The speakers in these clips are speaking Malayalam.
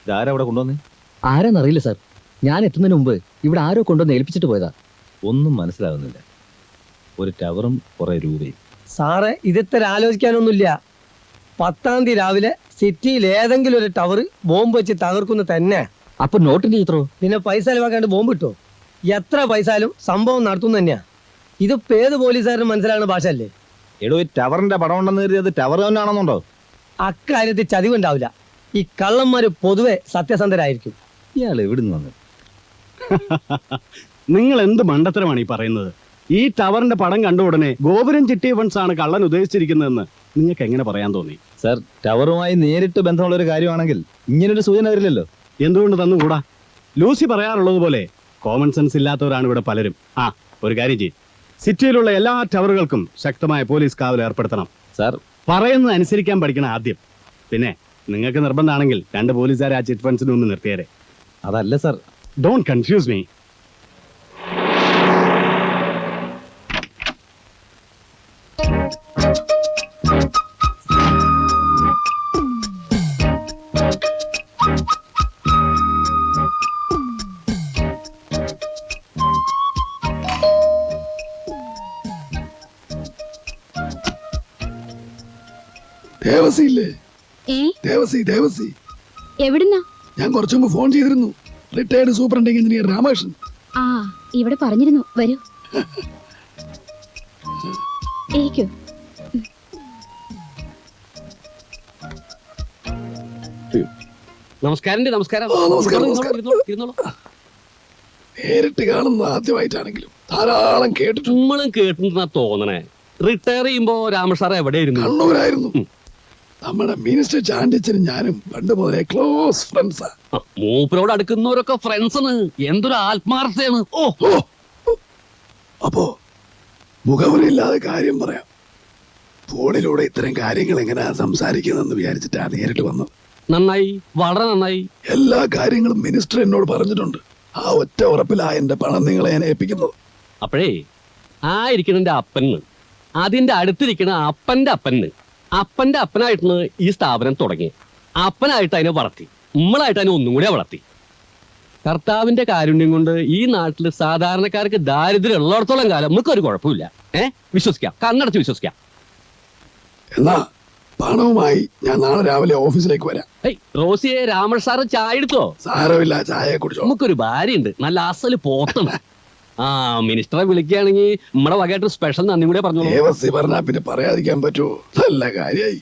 ഇതാരാ അവിടെ കൊണ്ടുവന്നേ? ആരാന്നറിയില്ല സാർ. ഞാൻ എത്തുന്നതിന് മുമ്പ് ഇവിടെ ആരോ കൊണ്ടുവന്ന് ഏൽപ്പിച്ചിട്ട് പോയതാ. ഒന്നും മനസ്സിലാകുന്നില്ല. ഒരു ടവറും കുറെ രൂപയും. സാറേ, ഇതിത്ര ആലോചിക്കാനൊന്നുമില്ല. 10-ാം തീയതി രാവിലെ സിറ്റിയിൽ ഏതെങ്കിലും ഒരു ടവർ ബോംബ് വെച്ച് തകർക്കുന്നു തന്നെ. അപ്പൊ നോട്ടിന്റെ ചിത്രോ? പിന്നെ പൈസ ചെലവാക്കാണ്ട് ബോംബ് ഇട്ടോ? എത്ര പൈസയാലും സംഭവം നടത്തുന്നു തന്നെയാ. ഇതിപ്പോ ഏത് പോലീസുകാരനും മനസ്സിലാകുന്ന ഭാഷ അല്ലേ? എടോ, ഈ ടവറിന്റെ പടം ഉണ്ടെന്ന് കരുതി അത് ടവർ തന്നെ ആണെന്നുണ്ടോ? അക്കാര്യത്തിൽ ചതിവുണ്ടാവില്ല. ഈ കള്ളന്മാര് പൊതുവെ സത്യസന്ധരായിരിക്കും. ഇയാൾ എവിടുന്ന് വന്നു? നിങ്ങൾ എന്ത് മണ്ടത്തരമാണ് ഈ പറയുന്നത്? ഈ ടവറിന്റെ പടം കണ്ട ഉടനെ ഗോപുരം ചിട്ടി ഫണ്ട്സ് ആണ് കള്ളൻ ഉദ്ദേശിച്ചിരിക്കുന്നതെന്ന് നിങ്ങൾക്ക് എങ്ങനെ പറയാൻ തോന്നി? സാർ, ടവറുമായി നേരിട്ട് ബന്ധമുള്ള ഒരു കാര്യമാണെങ്കിൽ ഇങ്ങനൊരു സൂചന വരില്ലല്ലോ. എന്തുകൊണ്ട് തന്നുകൂടാ? ലൂസി പറയാറുള്ളത് പോലെ കോമൺ സെൻസ് ഇല്ലാത്തവരാണ് ഇവിടെ പലരും. ഒരു കാര്യം ചെയ്യും, സിറ്റിയിലുള്ള എല്ലാ ടവറുകൾക്കും ശക്തമായ പോലീസ് കാവൽ ഏർപ്പെടുത്തണം. സാർ, പറയുന്നത് അനുസരിക്കാൻ പഠിക്കണം ആദ്യം. പിന്നെ നിങ്ങൾക്ക് നിർബന്ധമാണെങ്കിൽ 2 പോലീസുകാരെ ആ ചിറ്റ് ഫണ്ട്സിന് ഒന്ന് നിർത്തിയേരെ. അതല്ല sir. Don't confuse me. Devasi എവിടുന്നാ? ഞാൻ കുറച്ചു മുമ്പ് ഫോൺ ചെയ്തിരുന്നു. Retired superintending engineer Ramakrishnan. ഇവിടെ പറഞ്ഞിരുന്നു. വരൂ, ഇരിക്കൂ. നമസ്കാരം. നേരിട്ട് കാണുന്ന ആദ്യമായിട്ടാണെങ്കിലും ധാരാളം കേട്ടിട്ടുണ്ട്. നമ്മളും കേട്ടിട്ടുണ്ടെന്നാ തോന്നണേ. റിട്ടയർ ചെയ്യുമ്പോ രാമസാർ എവിടെയായിരുന്നു? കണ്ണൂരായിരുന്നു. നമ്മുടെ മിനിസ്റ്റർ ചാണ്ടിച്ചനും ഞാനും പണ്ട് മുതലേ ക്ലോസ് ഫ്രണ്ട്സാ. മൂപ്പരോട് അടുക്കുന്നവരൊക്കെ ഫ്രണ്ട്സാണ്. എന്തൊരു ആത്മാർത്ഥയാണ്. അപ്പോ മുഖവരില്ലാതെ കാര്യം പറയാം. ഫോണിലൂടെ ഇത്തരം കാര്യങ്ങൾ എങ്ങനെയാ സംസാരിക്കുന്നതെന്ന് വിചാരിച്ചിട്ടാ നേരിട്ട് വന്നത്. നന്നായി, വളരെ നന്നായി. എല്ലാ കാര്യങ്ങളും മിനിസ്റ്റർ എന്നോട് പറഞ്ഞിട്ടുണ്ട്. ആ ഒറ്റ ഉറപ്പിലാ എന്റെ പണം നിങ്ങളെ ഞാൻ ഏൽപ്പിക്കുന്നത്. അപ്പോഴേ ആ ഇരിക്കണ അപ്പന്, അതിന്റെ അടുത്തിരിക്കണ അപ്പന്റെ അപ്പനായിട്ടാണ് ഈ സ്ഥാപനം തുടങ്ങി. അപ്പനായിട്ട് അതിനെ വളർത്തി, നമ്മളായിട്ട് അതിനെ ഒന്നും കൂടെ വളർത്തി. കർത്താവിന്റെ കാരുണ്യം കൊണ്ട് ഈ നാട്ടില് സാധാരണക്കാർക്ക് ദാരിദ്ര്യം ഉള്ളിടത്തോളം കാലം നമുക്കൊരു കുഴപ്പമില്ല. വിശ്വസിക്കാം, കണ്ണടച്ച് വിശ്വസിക്കാം. എന്നാ പണവുമായി ഞാൻ നാളെ രാവിലെ ഓഫീസിലേക്ക് വരാം. റോസിയെ, രാമൻ സാറ് ചായ എടുത്തോ? സാരമില്ല, ചായ കുടിച്ചോ. നമുക്കൊരു ഭാര്യ ഉണ്ട്, നല്ല അസല് പോത്തണ്. മിനിസ്റ്ററെ വിളിക്കുകയാണെങ്കിൽ നമ്മുടെ വകയായിട്ട് സ്പെഷ്യൽ നന്ദി കൂടെ പറഞ്ഞോളൂ. ദേവസി പറഞ്ഞാ പിന്നെ പറയാതിരിക്കാൻ പറ്റുമോ? നല്ല കാര്യായി.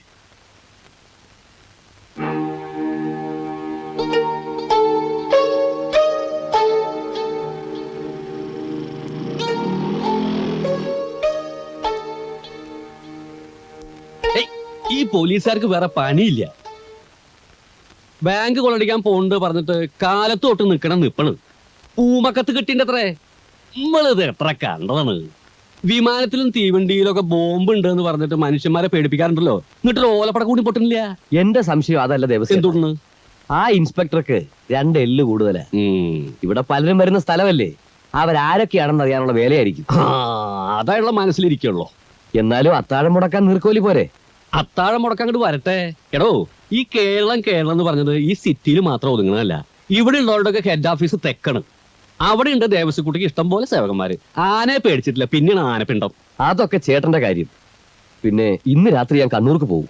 ഈ പോലീസുകാർക്ക് വേറെ പണിയില്ല. ബാങ്ക് കൊള്ളടിക്കാൻ പോണ്ട് പറഞ്ഞിട്ട് കാലത്ത് തൊട്ട് നിപ്പണ് പൂമക്കത്ത് കിട്ടിണ്ടത്രേ. നമ്മളിത് എത്ര കണ്ടതാണ്. വിമാനത്തിലും തീവണ്ടിയിലൊക്കെ ബോംബ് ഉണ്ട് എന്ന് പറഞ്ഞിട്ട് മനുഷ്യന്മാരെ പേടിപ്പിക്കാറുണ്ടല്ലോ. എന്നിട്ട് ഓലപ്പട കൂടി പൊട്ടുന്നില്ല. എന്റെ സംശയം അതല്ല ദേവസ്വം. എന്തുകൊണ്ട്? ആ ഇൻസ്പെക്ടർക്ക് 2 എല്ല് കൂടുതലാ. ഇവിടെ പലരും വരുന്ന സ്ഥലമല്ലേ, അവരാരൊക്കെയാണെന്ന് അറിയാനുള്ള വേലയായിരിക്കും. അതായുള്ള മനസ്സിലിരിക്കുള്ളൂ. എന്നാലും അത്താഴം മുടക്കാൻ നീർക്കോലി പോരെ. അത്താഴം മുടക്കാൻ അങ്ങോട്ട് വരട്ടെ. എടോ, ഈ കേരളം എന്ന് പറഞ്ഞത് ഈ സിറ്റിയിൽ മാത്രം ഒതുങ്ങണല്ല. ഇവിടെ ഉള്ളവരുടെ ഹെഡ് ഓഫീസ് തെക്കാണ്. അവിടെ ഉണ്ട് ദേവസ്വക്കുട്ടിക്ക് ഇഷ്ടം പോലെ സേവകന്മാര്. ആനയെ പേടിച്ചിട്ടില്ല, പിന്നെയാണ് ആനപ്പിണ്ടം. അതൊക്കെ ചേട്ടന്റെ കാര്യം. പിന്നെ ഇന്ന് രാത്രി ഞാൻ കണ്ണൂർക്ക് പോകും.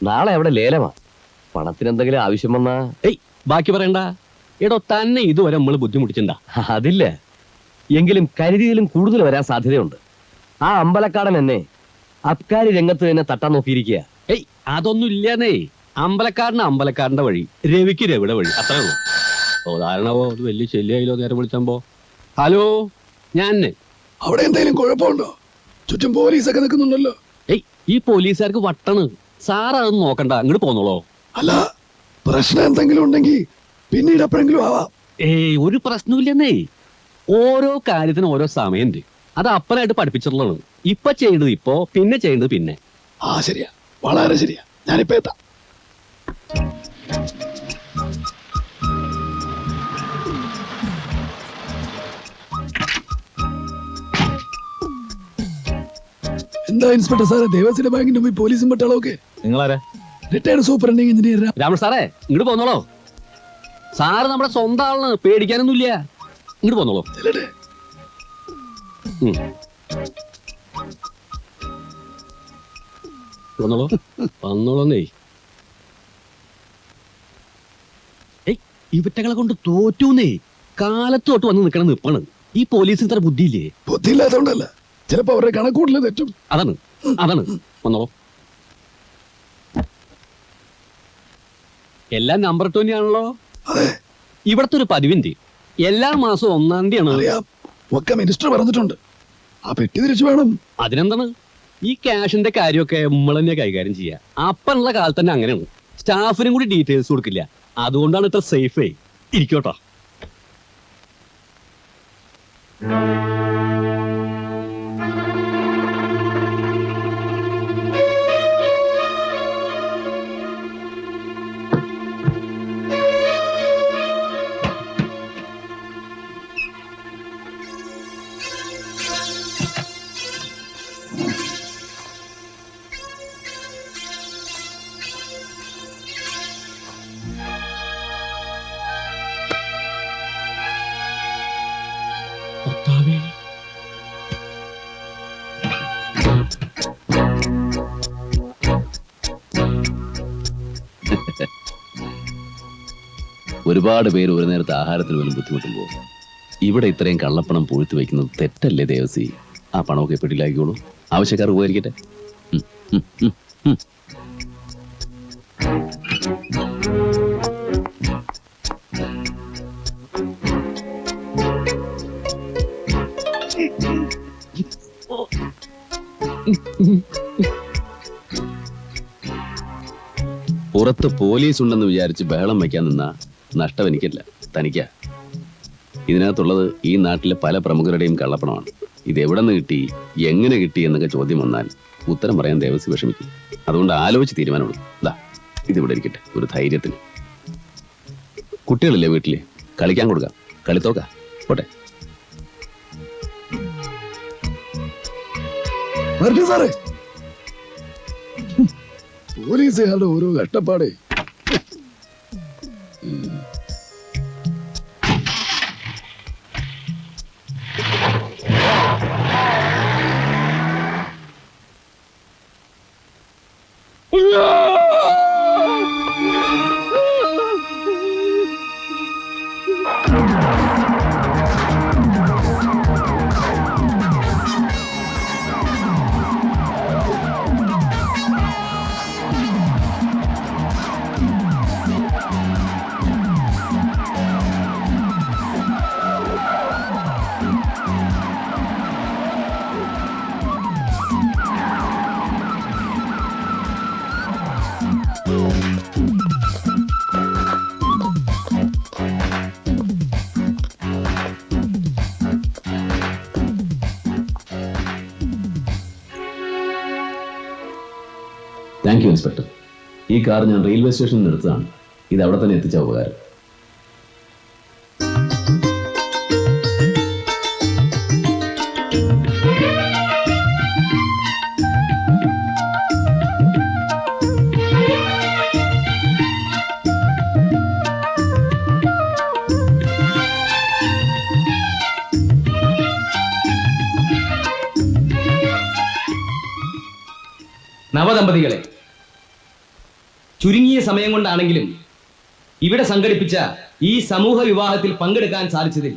നാളെ അവിടെ ലേലമാ. പണത്തിന് എന്തെങ്കിലും ആവശ്യം വന്നാ ബാക്കി പറയണ്ട. എടോ, തന്നെ ഇതുവരെ നമ്മൾ ബുദ്ധിമുട്ടിച്ചിട്ടുണ്ടാ? അതില്ല, എങ്കിലും കരുതിയിലും കൂടുതൽ വരാൻ സാധ്യതയുണ്ട്. ആ അമ്പലക്കാടൻ എന്നെ അബ്കാരി രംഗത്ത് തന്നെ തട്ടാൻ നോക്കിയിരിക്കുക. അതൊന്നും ഇല്ലാന്നേ. അമ്പലക്കാരന്റെ വഴി, രവിക്ക് രവിയുടെ വഴി, അത്രേ ഉള്ളൂ. ഉദാഹരണമോ അത് വലിയ ശല്യായില്ലോ നേരെ വിളിച്ചപ്പോ. ഹലോ, ഞാൻ അവിടെ എന്തെങ്കിലും കുഴപ്പമുണ്ടോ? ചുറ്റും പോലീസൊക്കെ നിൽക്കുന്നുണ്ടല്ലോ. ഈ പോലീസുകാർക്ക് വട്ടണ്. സാർ അതൊന്നും നോക്കണ്ട, അങ്ങോട്ട് പോന്നോളോ. അല്ല, പ്രശ്നം എന്തെങ്കിലും ഉണ്ടെങ്കിൽ പിന്നീട് എപ്പോഴെങ്കിലും ആവാം. ഒരു പ്രശ്നമില്ലെന്നേ. ഓരോ കാര്യത്തിനും ഓരോ സമയമുണ്ട്. അത് അപ്പനായിട്ട് പഠിപ്പിച്ചിട്ടുള്ളതാണ്. ഇപ്പൊ ചെയ്യേണ്ടത് ഇപ്പോ, പിന്നെ ചെയ്യേണ്ടത് പിന്നെ. ശരിയാ, വളരെ ശരിയാ. ഞാനിപ്പോ എത്താം. എന്താ ഇൻസ്പെക്ടർ സാറേ, ദേവസ്വം ബാങ്കിന്റെ മുമ്പിൽ പോലീസും പട്ടാളമൊക്കെ? നിങ്ങളാരാ? റിട്ടയർഡ് സൂപ്രണ്ടിംഗ് എഞ്ചിനീയർ രാമൻ സാറേ, ഇങ്ങോട്ട് പോന്നോളോ. സാറ് നമ്മുടെ സ്വന്തം ആളാണ്, പേടിക്കാനൊന്നുമില്ല. ഇങ്ങോട്ട് പോന്നോളൂ. ചെല്ലട്ടെ. വന്നോളൂ വന്നോളൂന്നേ. ഇവറ്റകളെ കൊണ്ട് തോറ്റൂന്നേ. കാലത്ത് തൊട്ട് വന്ന് നിൽക്കണം നിപ്പാണ്. ഈ പോലീസിന് ഇത്ര ബുദ്ധിയില്ലേ? ബുദ്ധിയില്ലാത്തതുകൊണ്ടല്ല, ചിലപ്പോ അവരുടെ കണക്കൂട്ടില് തെറ്റും. അതാണ് അതാണ്. വന്നോളൂ. എല്ലാം നമ്പർ 20 ആണല്ലോ. അതെ, ഇവിടത്തെ ഒരു പതിവിന്റെ എല്ലാ മാസവും 1-ാം തീയതിയാണ്. അറിയാം, ഒക്കെ മിനിസ്റ്റർ പറഞ്ഞിട്ടുണ്ട്. ആ പെട്ടി തിരിച്ചു വേണം. അതിനെന്താണ്, ഈ ക്യാഷിന്റെ കാര്യമൊക്കെ നമ്മൾ തന്നെ കൈകാര്യം ചെയ്യുക. അപ്പനുള്ള കാലത്ത് തന്നെ അങ്ങനെയാണ്. സ്റ്റാഫിനും കൂടി ഡീറ്റെയിൽസ് കൊടുക്കില്ല. അതുകൊണ്ടാണ് ഇത്ര സേഫേ. ഇരിക്കോട്ടോ. ഒരുപാട് പേര് ഒരു നേരത്തെ ആഹാരത്തിന് പോലും ബുദ്ധിമുട്ടുമ്പോൾ ഇവിടെ ഇത്രയും കള്ളപ്പണം പൂഴ്ത്തി വയ്ക്കുന്നത് തെറ്റല്ലേ ദേവസി? ആ പണമൊക്കെ പെട്ടിലാക്കിക്കോളൂ, ആവശ്യക്കാർ ഉപകരിക്കട്ടെ. പുറത്ത് പോലീസ് ഉണ്ടെന്ന് വിചാരിച്ച് ബഹളം വയ്ക്കാൻ നിന്ന നഷ്ടം എനിക്കല്ല, തനിക്കാ. ഇതിനകത്തുള്ളത് ഈ നാട്ടിലെ പല പ്രമുഖരുടെയും കള്ളപ്പണമാണ്. ഇത് എവിടെ നിന്ന് കിട്ടി, എങ്ങനെ കിട്ടി എന്നൊക്കെ ചോദ്യം വന്നാൽ ഉത്തരം പറയാൻ ദേവസി വിഷമിക്കും. അതുകൊണ്ട് ആലോചിച്ച് തീരുമാനമുള്ളൂ. ദാ ഇതിവിടെ ഇരിക്കട്ടെ, ഒരു ധൈര്യത്തിന്. കുട്ടികളില്ലേ വീട്ടില്, കളിക്കാൻ കൊടുക്കാം. കളിത്തോക്ക പോട്ടെ. വരട്ടെ സാറേ. പോലീസുകാരുടെ ഓരോ കഷ്ടപ്പാടേ. Thank you inspector. ഈ കാർ ഞാൻ റെയിൽവേ സ്റ്റേഷനിൽ നിന്ന് എടുത്തതാണ്. ഇത് അവിടെ തന്നെ എത്തിച്ച ഉപകാരം. നവദമ്പതികളെ, ചുരുങ്ങിയ സമയം കൊണ്ടാണെങ്കിലും ഇവിടെ സംഘടിപ്പിച്ച ഈ സമൂഹ വിവാഹത്തിൽ പങ്കെടുക്കാൻ സാധിച്ചതിൽ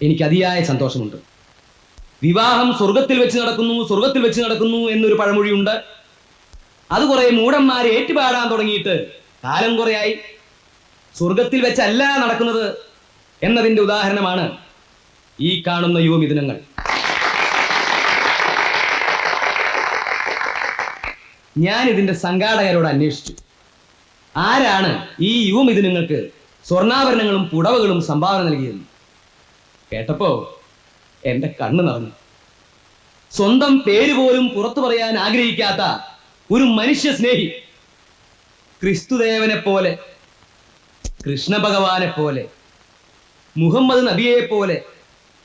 എനിക്ക് അതിയായ സന്തോഷമുണ്ട്. വിവാഹം സ്വർഗത്തിൽ വെച്ച് നടക്കുന്നു എന്നൊരു പഴമൊഴിയുണ്ട്. അത് കുറെ മൂഢന്മാരെ ഏറ്റുപാടാൻ തുടങ്ങിയിട്ട് കാലം കുറയായി. സ്വർഗത്തിൽ വെച്ചല്ല നടക്കുന്നത് എന്നതിന്റെ ഉദാഹരണമാണ് ഈ കാണുന്ന യുവമിഥുനങ്ങൾ. ഞാൻ ഇതിന്റെ സംഘാടകരോട് അന്വേഷിച്ചു, ആരാണ് ഈ യുവമിഥുനങ്ങൾക്ക് സ്വർണ്ണാഭരണങ്ങളും പുടവകളും സംഭാവന നൽകിയെന്ന്. കേട്ടപ്പോ എന്റെ കണ്ണ് നിറഞ്ഞു. സ്വന്തം പേര് പോലും പുറത്തു പറയാൻ ആഗ്രഹിക്കാത്ത ഒരു മനുഷ്യ സ്നേഹി, ക്രിസ്തുദേവനെ പോലെ, കൃഷ്ണ ഭഗവാനെ പോലെ, മുഹമ്മദ് നബിയെ പോലെ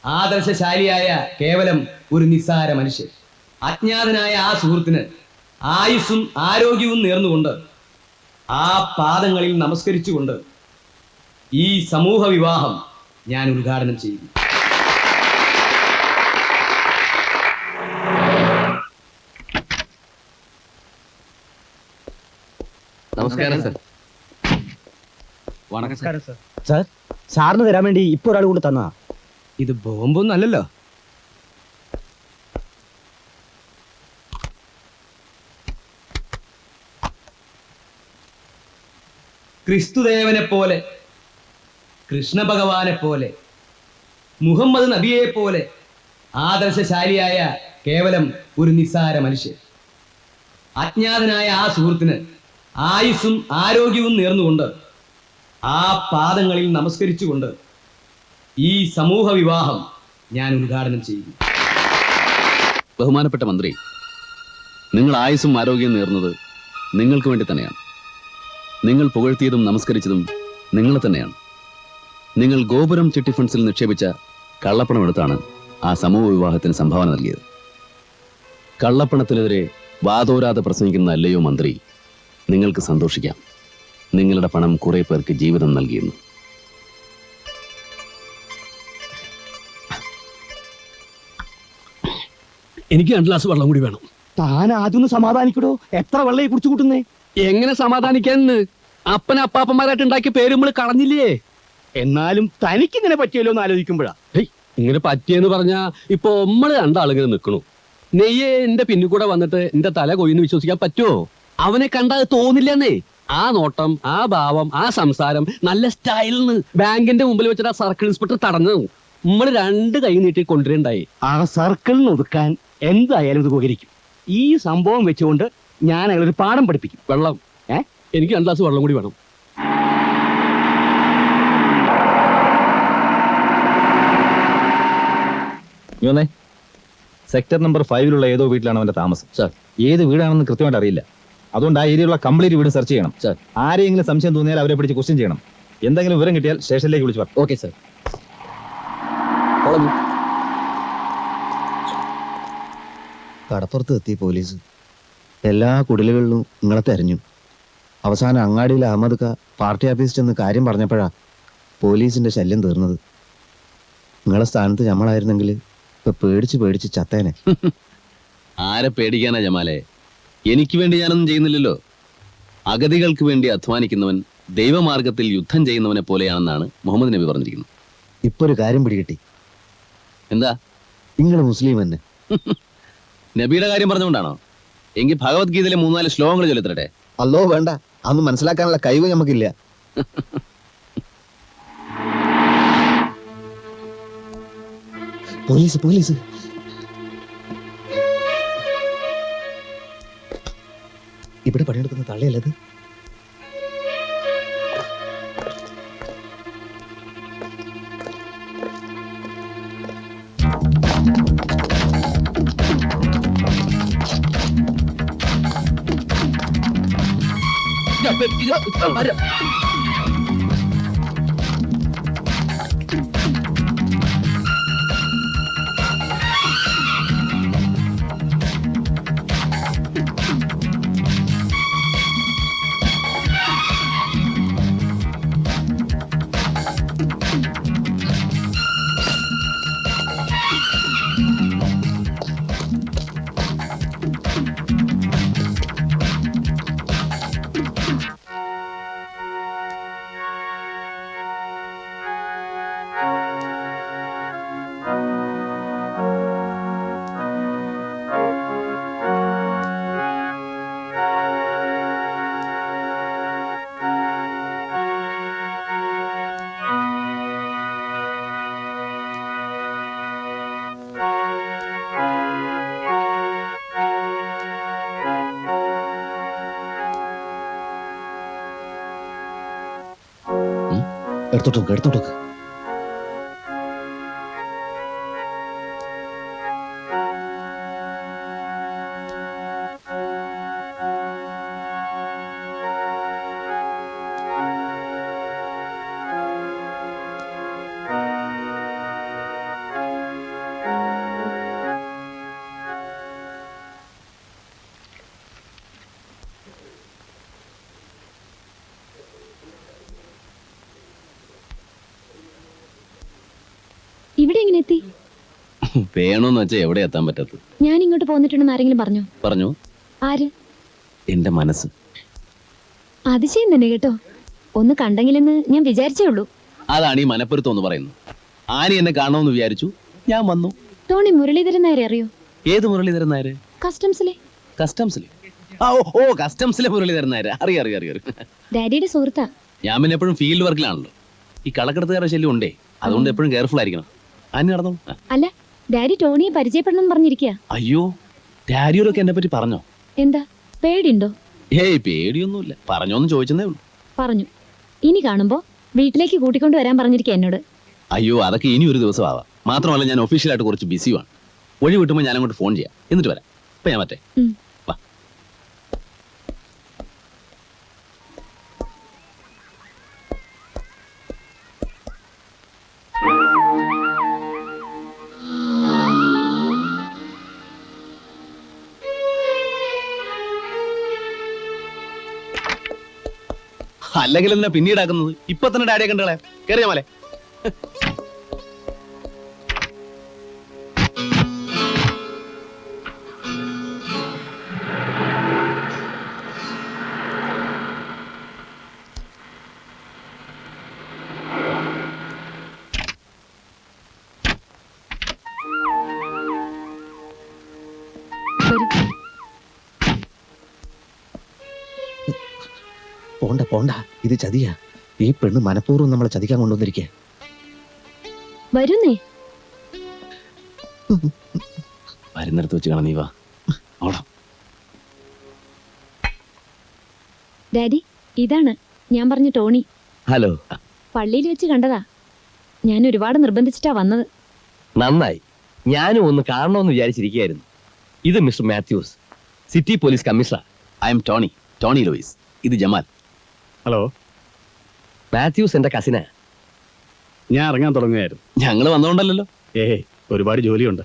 ആദർശശാലിയായ കേവലം ഒരു നിസ്സാര മനുഷ്യൻ. അജ്ഞാതനായ ആ സുഹൃത്തിന് ആയുസ്സും ആരോഗ്യവും നേർന്നുകൊണ്ട്, ആ പാദങ്ങളിൽ നമസ്കരിച്ചുകൊണ്ട് ഈ സമൂഹ വിവാഹം ഞാൻ ഉദ്ഘാടനം ചെയ്യുന്നു. നമസ്കാരം സർ. വണക്കം സർ. സാർ സാറിന് തരാൻ വേണ്ടി ഇപ്പൊ ഒരാൾ കൊണ്ട് തന്നാ. ഇത് ബോംബൊന്നും അല്ലല്ലോ. ക്രിസ്തുദേവനെ പോലെ, കൃഷ്ണ ഭഗവാനെ പോലെ, മുഹമ്മദ് നബിയെ പോലെ ആദർശശാലിയായ കേവലം ഒരു നിസ്സാര മനുഷ്യൻ. അജ്ഞാതനായ ആ സുഹൃത്തിന് ആയുസ്സും ആരോഗ്യവും നേർന്നുകൊണ്ട് ആ പാദങ്ങളിൽ നമസ്കരിച്ചുകൊണ്ട് ഈ സമൂഹ വിവാഹം ഞാൻ ഉദ്ഘാടനം ചെയ്യുന്നു. ബഹുമാനപ്പെട്ട മന്ത്രി, നിങ്ങൾ ആയുസ്സും ആരോഗ്യം നേർന്നത് നിങ്ങൾക്ക് വേണ്ടി തന്നെയാണ്. നിങ്ങൾ പുകഴ്ത്തിയതും നമസ്കരിച്ചതും നിങ്ങളെ തന്നെയാണ്. നിങ്ങൾ ഗോപുരം ചിട്ടി ഫണ്ട്സിൽ നിക്ഷേപിച്ച കള്ളപ്പണം എടുത്താണ് ആ സമൂഹ വിവാഹത്തിന് സംഭാവന നൽകിയത്. കള്ളപ്പണത്തിനെതിരെ വാതോരാതെ പ്രസംഗിക്കുന്ന അല്ലയോ മന്ത്രി, നിങ്ങൾക്ക് സന്തോഷിക്കാം. നിങ്ങളുടെ പണം കുറെ പേർക്ക് ജീവിതം നൽകിയിരുന്നു. എനിക്ക് 2 ഗ്ലാസ് വെള്ളം കൂടി വേണം. താൻ ആദ്യം ഒന്ന് സമാധാനിക്കടോ. എത്ര വെള്ളം കുടിച്ചു കൂട്ടുന്നേ? എങ്ങനെ സമാധാനിക്കാന്ന്? അപ്പന അപ്പാപ്പന്മാരായിട്ട് ഉണ്ടാക്കിയ പേര് നമ്മൾ കളഞ്ഞില്ലേ? എന്നാലും തനിക്ക് ഇങ്ങനെ പറ്റിയല്ലോ എന്ന് ആലോചിക്കുമ്പോഴാ. ഹേയ്, ഇങ്ങനെ പറ്റിയെന്ന് പറഞ്ഞാ ഇപ്പൊ നമ്മള് രണ്ടാളിങ്ങനെ നിൽക്കണു. നെയ്യെ എന്റെ പിന്നിൽ കൂടെ വന്നിട്ട് എന്റെ തല കൊയ്യുന്നു വിശ്വസിക്കാൻ പറ്റുമോ? അവനെ കണ്ടാൽ തോന്നില്ലെന്നേ. ആ നോട്ടം, ആ ഭാവം, ആ സംസാരം നല്ല സ്റ്റൈലിന്ന് ബാങ്കിന്റെ മുമ്പിൽ വെച്ചിട്ട് ആ സർക്കിൾ ഇൻസ്പെക്ടർ തടഞ്ഞു. നമ്മള് 2 കൈ നീട്ടി കൊണ്ടുവരണ്ടായി. ആ സർക്കിളിന് ഒതുക്കാൻ എന്തായാലും ഇത് ഉപകരിക്കും. ഈ സംഭവം വെച്ചുകൊണ്ട് ഞാൻ അയാളൊരു പാഠം പഠിപ്പിക്കും. വെള്ളം എനിക്ക് 2 ഗ്ലാസ് വെള്ളം കൂടി വേണം. സെക്ടർ നമ്പർ 5 ഏതോ വീട്ടിലാണ് അവന്റെ താമസം. സർ. ഏത് വീടാണെന്ന് കൃത്യമായിട്ട് അറിയില്ല. അതുകൊണ്ട് ആ ഏരിയയിലുള്ള കംപ്ലീറ്റ് വീട് സെർച്ച് ചെയ്യണം. സർ. ആരെങ്കിലും സംശയം തോന്നിയാൽ അവരെ പിടിച്ച് ക്വസ്റ്റ്യൻ ചെയ്യണം. എന്തെങ്കിലും വിവരം കിട്ടിയാൽ സ്റ്റേഷനിലേക്ക് വിളിച്ചു പറ. Okay sir. കടപ്പുറത്ത് എത്തി പോലീസ്. എല്ലാ കുടിലുകളിലും നിങ്ങളെ തെരഞ്ഞു. അവസാനം അങ്ങാടിയിൽ അഹമ്മദ് ക പാർട്ടി ഓഫീസിൽ ചെന്ന് കാര്യം പറഞ്ഞപ്പോഴാ പോലീസിന്റെ ശല്യം തീർന്നത്. നിങ്ങളെ സ്ഥാനത്ത് നമ്മളായിരുന്നെങ്കിൽ ഇപ്പൊ പേടിച്ച് ചത്തേനെ. ആരെ പേടിക്കാനാ ജമാലെ? എനിക്ക് വേണ്ടി ഞാനൊന്നും ചെയ്യുന്നില്ലല്ലോ. അഗതികൾക്ക് വേണ്ടി അധ്വാനിക്കുന്നവൻ ദൈവമാർഗത്തിൽ യുദ്ധം ചെയ്യുന്നവനെ പോലെയാണെന്നാണ് മുഹമ്മദ് നബി പറഞ്ഞിരിക്കുന്നത്. ഇപ്പൊ ഒരു കാര്യം പിടികിട്ടി. എന്താ? നിങ്ങൾ മുസ്ലിം തന്നെ. നബിയുടെ കാര്യം പറഞ്ഞുകൊണ്ടാണോ? എങ്കിൽ ഭഗവത്ഗീതയിലെ 3-4 ശ്ലോകങ്ങൾ ചൊല്ലിത്തരട്ടെ. അല്ലോ വേണ്ട, അന്ന് മനസ്സിലാക്കാനുള്ള കഴിവ് നമുക്കില്ല. പോലീസ് ഇവിടെ പണിയെടുക്കുന്ന തള്ളയല്ലത്. എടുത്തോട്ടോക്ക്. എത്തി? വേണമെന്ന് വെച്ചാൽ എവിടെ എത്താൻ പറ്റത്ത്. ഞാൻ ഇങ്ങോട്ട് പോന്നിട്ടുണ്ടെന്ന് ആരെങ്കിലും പറഞ്ഞോ? പറഞ്ഞു, ആര്? എന്റെ മനസ്സ്. അതിശയം തന്നെ കേട്ടോ. ഒന്ന് കണ്ടെങ്കിലെന്ന് ഞാൻ വിചാരിച്ചേ ഉള്ളൂ. അതാണ് ഈ മനപ്പൊരുത്തം എന്ന് പറയുന്നത്. ആനി എന്നെ കാണണമെന്ന് വിചാരിച്ചു, ഞാൻ വന്നു. ടോണി മുരളീധരൻ നായരെ അറിയോ? ഏത് മുരളീധരൻ നായര്? കസ്റ്റംസിലെ. കസ്റ്റംസിലെ? കസ്റ്റംസിലെ മുരളീധരൻ നായര്. അറിയാം. ഡാഡിയുടെ സുഹൃത്താ. ഞാൻ പിന്നെ എപ്പോഴും ഫീൽഡ് വർക്കിലാണല്ലോ. ഈ കള്ളക്കടത്തുകാരുടെ ശല്യം ഉണ്ടേ, അതുകൊണ്ട് എപ്പോഴും കെയർഫുൾ ആയിരിക്കണം. ആനി നടന്നു. അല്ല, ഡാഡി ടോണിയെ പരിചയപ്പെടണം പറഞ്ഞിരിക്കുക. അയ്യോ, ഡാഡിയോടൊക്കെ എന്നെ പറ്റി പറഞ്ഞോ? എന്താ പേടിയുണ്ടോ? ഏയ്, പേടിയൊന്നുമില്ല. പറഞ്ഞോന്ന് ചോദിച്ചതേ ഉള്ളൂ. പറഞ്ഞു. ഇനി കാണുമ്പോ വീട്ടിലേക്ക് കൂട്ടിക്കൊണ്ട് വരാൻ പറഞ്ഞിരിക്കുക എന്നോട്. അയ്യോ, അതൊക്കെ ഇനി ഒരു ദിവസം ആവാം. മാത്രമല്ല, ഞാൻ ഒഫീഷ്യലായിട്ട് കുറച്ച് ബിസിയുമാണ്. ഒഴി കിട്ടുമ്പോൾ ഞാൻ അങ്ങോട്ട് ഫോൺ ചെയ്യാം, എന്നിട്ട് വരാം. ഇപ്പൊ ഞാൻ മറ്റേ ഉം. വാ. അല്ലെങ്കിൽ എന്നാ പിന്നീടാക്കുന്നത്? ഇപ്പൊ തന്നെ ഡാഡിയെ കണ്ടളെ കയറിയാ മലെ. വരൂ. പോണ്ട, ഇത് ചതിയാ. ഈ പെണ്ണ് മനഃപൂർവ്വം നമ്മളെ ചതിക്കാൻ കൊണ്ടുവന്നിരിക്കുക. വരുന്നേ. വരുന്നിടത്ത് വെച്ച് കാണാം. നീ വാ. ഓടാ. ഡാഡി, ഇതാണ് ഞാൻ പറഞ്ഞ ടോണി. ഹലോ. പള്ളിയിൽ വെച്ച് കണ്ടതാ. ഞാൻ ഒരുപാട് നിർബന്ധിച്ചിട്ടാ വന്നത്. നന്നായി. ഞാനും ഒന്ന് കാണണമെന്ന് വിചാരിച്ചിരിക്കുകയായിരുന്നു. ഇത് mister Matthews, city police commissioner. I am Tony Louis. ഇത് ജമാൽ. ഹലോ, മാത്യൂസ് എന്റെ കസിനാ. ഞാൻ ഇറങ്ങാൻ തുടങ്ങുകയായിരുന്നു. ഞങ്ങൾ വന്നോണ്ടല്ലോ. ഒരുപാട് ജോലിയുണ്ട്.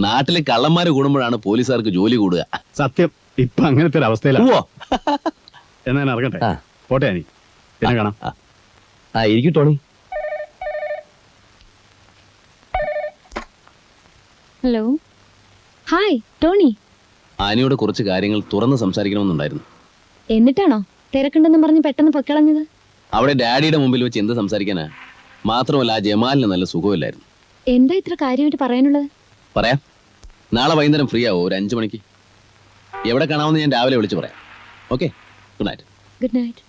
നാട്ടിലെ കള്ളന്മാര് കൂടുമ്പോഴാണ് പോലീസുകാർക്ക് ജോലി കൂടുക. സത്യം, ഇപ്പൊ അങ്ങനത്തെ ഒരു അവസ്ഥയിലാണ്. ഉവ്വോ. എന്നാ ഞാൻ ഇറങ്ങട്ടെ. ആ. പോട്ടെ ആനി, പിന്നെ കാണാം. ഇരിക്കും ടോണി. ഹലോ. Hi Tony. ആനിയോട് കുറച്ച് കാര്യങ്ങൾ തുറന്ന് സംസാരിക്കണമെന്നുണ്ടായിരുന്നു. എന്നിട്ടാണോ തിരക്കുണ്ടെന്ന് പറഞ്ഞ് പെട്ടെന്ന് പൊക്കളഞ്ഞത്? അവിടെ ഡാഡിയുടെ മുമ്പിൽ വെച്ച് എന്ത് സംസാരിക്കാനാ? മാത്രമല്ല, ആ ജമാലിന് നല്ല സുഖമില്ലായിരുന്നു. എന്താ ഇത്ര കാര്യമായിട്ട് പറയാനുള്ളത്? പറയാം. നാളെ വൈകുന്നേരം ഫ്രീ ആവോ? ഒരു 5 മണിക്ക്. എവിടെ കാണാമെന്ന് ഞാൻ രാവിലെ വിളിച്ചു പറയാം. Okay, good night. Good night.